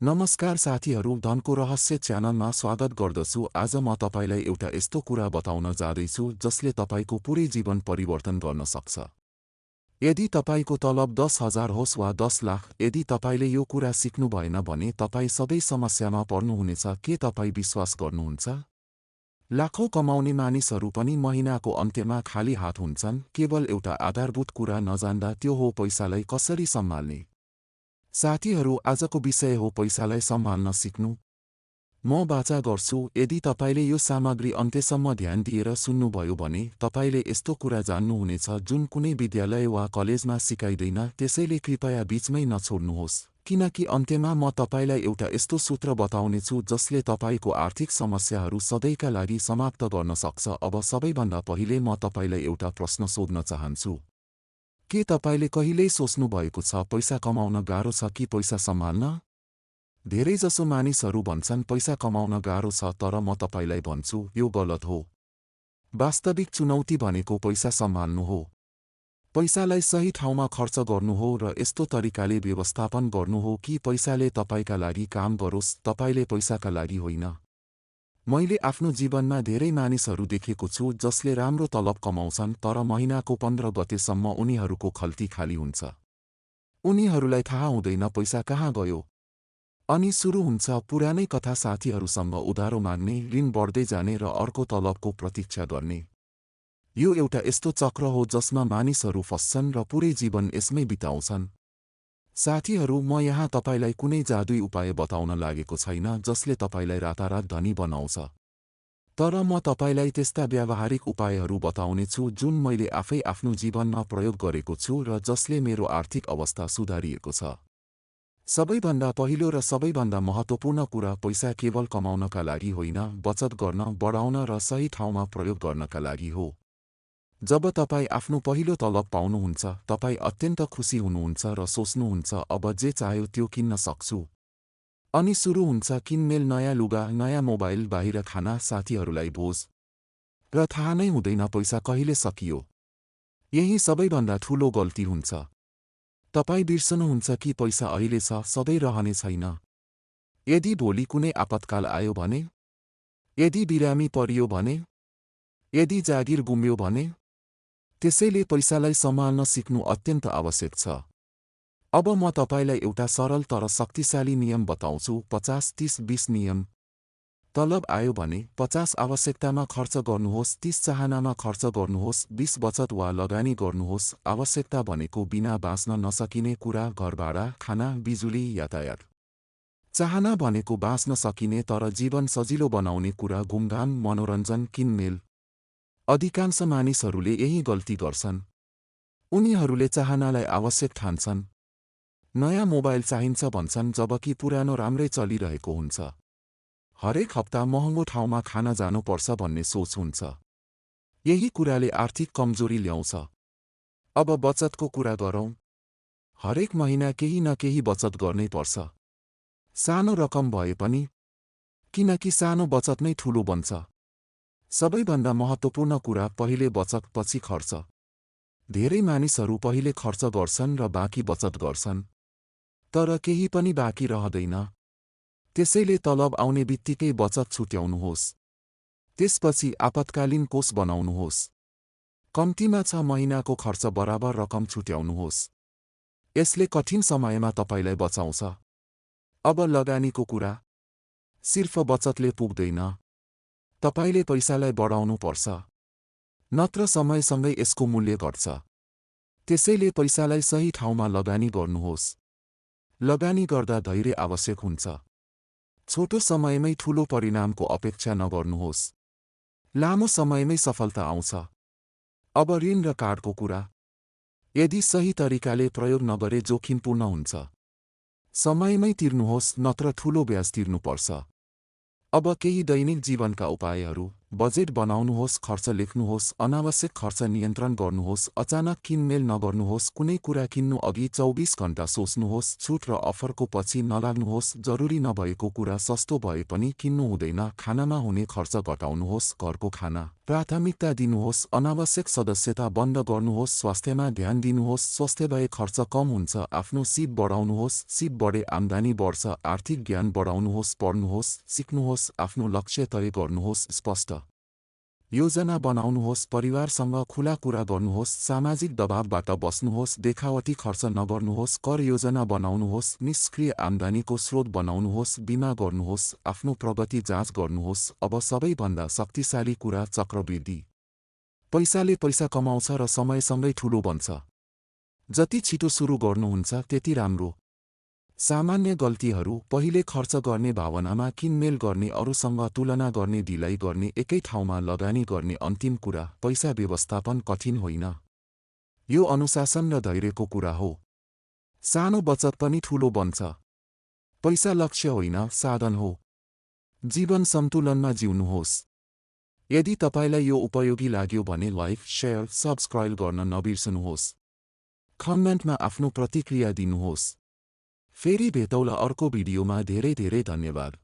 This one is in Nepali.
नमस्कार साथीहरू, धनको रहस्य च्यानलमा स्वागत गर्दछु। आज म तपाईलाई एउटा यस्तो कुरा बताउन जाँदैछु जसले तपाईको पुरै जीवन परिवर्तन गर्न सक्छ। यदि तपाईको तलब 10,000 होस् वा 10 लाख, यदि तपाईले यो कुरा सिक्नु भएन भने तपाई सबै समस्यामा पर्नुहुनेछ। के तपाई विश्वास गर्नुहुन्छ? लाखौं कमाउने मानिसहरू पनि महिनाको अन्त्यमा खाली हात हुन्छन्, केवल एउटा आधारभूत कुरा नजान्दा, त्यो हो पैसालाई कसरी सम्हाल्ने। साथीहरू, आजको विषय हो पैसालाई सम्हाल्न सिक्नु। म बाचा गर्छु, यदि तपाईले यो सामग्री अन्त्यसम्म ध्यान दिएर सुन्नुभयो भने तपाईले यस्तो कुरा जान्नुहुनेछ जुन कुनै विद्यालय वा कलेजमा सिकाइदैन। त्यसैले कृपया बीचमै नछोड्नुहोस्, किनकि अन्त्यमा म तपाईलाई एउटा यस्तो सूत्र बताउनेछु जसले तपाईको आर्थिक समस्याहरू सधैँका लागि समाप्त गर्न सक्छ। अब सबैभन्दा पहिले म तपाईलाई एउटा प्रश्न सोध्न चाहन्छु। के तपाईले कहिल्यै सोच्नु भएको छ पैसा कमाउन गाह्रो छ कि पैसा सम्हाल्न? धेरैजसो मानिसहरू भन्छन् पैसा कमाउन गाह्रो छ, तर म तपाईलाई भन्छु यो गलत हो। वास्तविक चुनौती भनेको पैसा सम्हाल्नु हो। पैसालाई सही ठाउँमा खर्च गर्नु हो र यस्तो तरिकाले व्यवस्थापन गर्नु हो कि पैसाले तपाईका लागि काम गरोस्, तपाईले पैसाका लागि होइन। मैले आफ्नो जीवनमा धेरै मानिसहरू देखेको छु जसले राम्रो तलब कमाउँछन्, तर महिनाको 15 गतेसम्म उनीहरूको खल्ती खाली हुन्छ। उनीहरूलाई थाहा हुँदैन पैसा कहाँ गयो। अनि सुरु हुन्छ पुरानै कथा, साथीहरूसँग उधारो माग्ने, ऋण बढ्दै जाने र अर्को तलबको प्रतीक्षा गर्ने। यो एउटा यस्तो चक्र हो जसमा मानिसहरू फस्छन् र पुरै जीवन यसमै बिताउँछन्। साथीहरू, म यहाँ तपाईलाई कुनै जादुई उपाय बताउन लागेको छैन जसले तपाईलाई रातारात धनी बनाउँछ। तर म तपाईलाई त्यस्ता व्यावहारिक उपायहरू बताउनेछु जुन मैले आफै आफ्नो जीवनमा प्रयोग गरेको छु र जसले मेरो आर्थिक अवस्था सुधारिएको छ। सबैभन्दा पहिलो र सबैभन्दा महत्त्वपूर्ण कुरा, पैसा केवल कमाउनका लागि होइन, बचत गर्न, बढाउन र सही ठाउँमा प्रयोग गर्नका लागि हो। जब तपाई आफ्नो पहिलो तलब पाउनुहुन्छ, तपाई अत्यन्त खुसी हुनुहुन्छ र सोच्नुहुन्छ अब जे चाह्यो त्यो किन्न सक्छु। अनि सुरु हुन्छ किनमेल, नयाँ लुगा, नयाँ मोबाइल, बाहिर खाना, साथीहरूलाई भोज। र थाहा नै हुँदैन पैसा कहिले सकियो। यही सबैभन्दा ठूलो गल्ती हुन्छ। तपाई बिर्सनुहुन्छ कि पैसा अहिले छ, सधैँ रहने छैन। यदि भोलि कुनै आपतकाल आयो भने? यदि बिरामी परियो भने? यदि जागिर गुम्यो भने? त्यसैले पैसालाई सम्हाल्न सिक्नु अत्यन्त आवश्यक छ। अब म तपाईलाई एउटा सरल तर शक्तिशाली नियम बताउँछु, 50-30-20 नियम। तलब आयो भने 50 आवश्यकतामा खर्च गर्नुहोस्, 30 चाहनामा खर्च गर्नुहोस्, 20 बचत वा लगानी गर्नुहोस्। आवश्यकता भनेको बिना बाँच्न नसकिने कुरा, घर भाडा, खाना, बिजुली, यातायात। चाहना भनेको बाँच्न सकिने तर जीवन सजिलो बनाउने कुरा, घुमघाम, मनोरञ्जन, किनमेल। अधिकांश मानिसहरूले यही गल्ती गर्छन्। उनीहरूले चाहनालाई आवश्यक ठान्छन्। नयाँ मोबाइल चाहिन्छ भन्छन् जबकि पुरानो राम्रै चलिरहेको हुन्छ। हरेक हप्ता महँगो ठाउँमा खान जानुपर्छ भन्ने सोच हुन्छ। यही कुराले आर्थिक कमजोरी ल्याउँछ। अब बचतको कुरा गरौँ। हरेक महिना केही न केही बचत गर्नै पर्छ। सानो रकम भए पनि, किनकि सानो बचत नै ठूलो बन्छ। सबैभन्दा महत्त्वपूर्ण कुरा, पहिले बचत पछि खर्च। धेरै मानिसहरू पहिले खर्च गर्छन् र बाँकी बचत गर्छन्। तर केही पनि बाँकी रहँदैन। त्यसैले तलब आउने बित्तिकै बचत छुट्याउनुहोस्। त्यसपछि आपतकालीन कोष बनाउनुहोस्। कम्तीमा 6 महिनाको खर्च बराबर रकम छुट्याउनुहोस्। यसले कठिन समयमा तपाईलाई बचाउँछ। अब लगानीको कुरा। सिर्फ बचतले पुग्दैन। तपाईले पैसालाई बढाउनु पर्छ। नत्र समयसँगै यसको मूल्य घट्छ। त्यसैले पैसालाई सही ठाउँमा लगानी गर्नुहोस्। लगानी गर्दा धैर्य आवश्यक हुन्छ। छोटो समयमै ठूलो परिणामको अपेक्षा नगर्नुहोस्। लामो समयमै सफलता आउँछ। अब ऋण र कार्डको कुरा। यदि सही तरिकाले प्रयोग नगरे जोखिमपूर्ण हुन्छ। समयमै तिर्नुहोस्, नत्र ठूलो ब्याज तिर्नुपर्छ। अब केही दैनिक जीवनका उपायहरू। बजेट बनाउनुहोस्, खर्च लेख्नुहोस्, अनावश्यक खर्च नियन्त्रण गर्नुहोस्, अचानक किनमेल नगर्नुहोस्, कुनै कुरा किन्नु अघि 24 घण्टा सोच्नुहोस्, छुट र अफरको पछि नलाग्नुहोस्, जरुरी नभएको कुरा सस्तो भए पनि किन्नु हुँदैन, खानामा हुने खर्च घटाउनुहोस्, घरको खाना प्राथमिकता दिनुहोस्, अनावश्यक सदस्यता बन्द गर्नुहोस्, स्वास्थ्यमा ध्यान दिनुहोस्, स्वास्थ्य भए खर्च कम हुन्छ, आफ्नो सिप बढाउनुहोस्, सिप बढे आम्दानी बढ्छ, आर्थिक ज्ञान बढाउनुहोस्, पढ्नुहोस्, सिक्नुहोस्, आफ्नो लक्ष्य तय गर्नुहोस्, स्पष्ट योजना बनाउनुहोस्, परिवारसँग खुला कुरा गर्नुहोस्, सामाजिक दबावबाट बस्नुहोस्, देखावटी खर्च नगर्नुहोस्, कर योजना बनाउनुहोस्, निष्क्रिय आम्दानीको स्रोत बनाउनुहोस्, बिमा गर्नुहोस्, आफ्नो प्रगति जाँच गर्नुहोस्। अब सबैभन्दा शक्तिशाली कुरा चक्रवृद्धि। पैसाले पैसा कमाउँछ र समयसँगै ठूलो बन्छ। जति छिटो सुरु गर्नुहुन्छ त्यति राम्रो। सामान्य गल्तीहरू: पहिले खर्च गर्ने भावनामा किनमेल गर्ने, अरूसँग तुलना गर्ने, ढिलाइ गर्ने, एकै ठाउँमा लगानी गर्ने। अन्तिम कुरा, पैसा व्यवस्थापन कठिन होइन। यो अनुशासन र धैर्यको कुरा हो। सानो बचत पनि ठूलो बन्छ। पैसा लक्ष्य होइन, साधन हो। जीवन सन्तुलनमा जिउनुहोस्। यदि तपाईलाई यो उपयोगी लाग्यो भने लाइक, शेयर, सब्स्क्राइब गर्न नबिर्सनुहोस्। कमेन्टमा आफ्नो प्रतिक्रिया दिनुहोस्। फेरि भेटौँला अर्को भिडियोमा। धेरै धेरै धन्यवाद।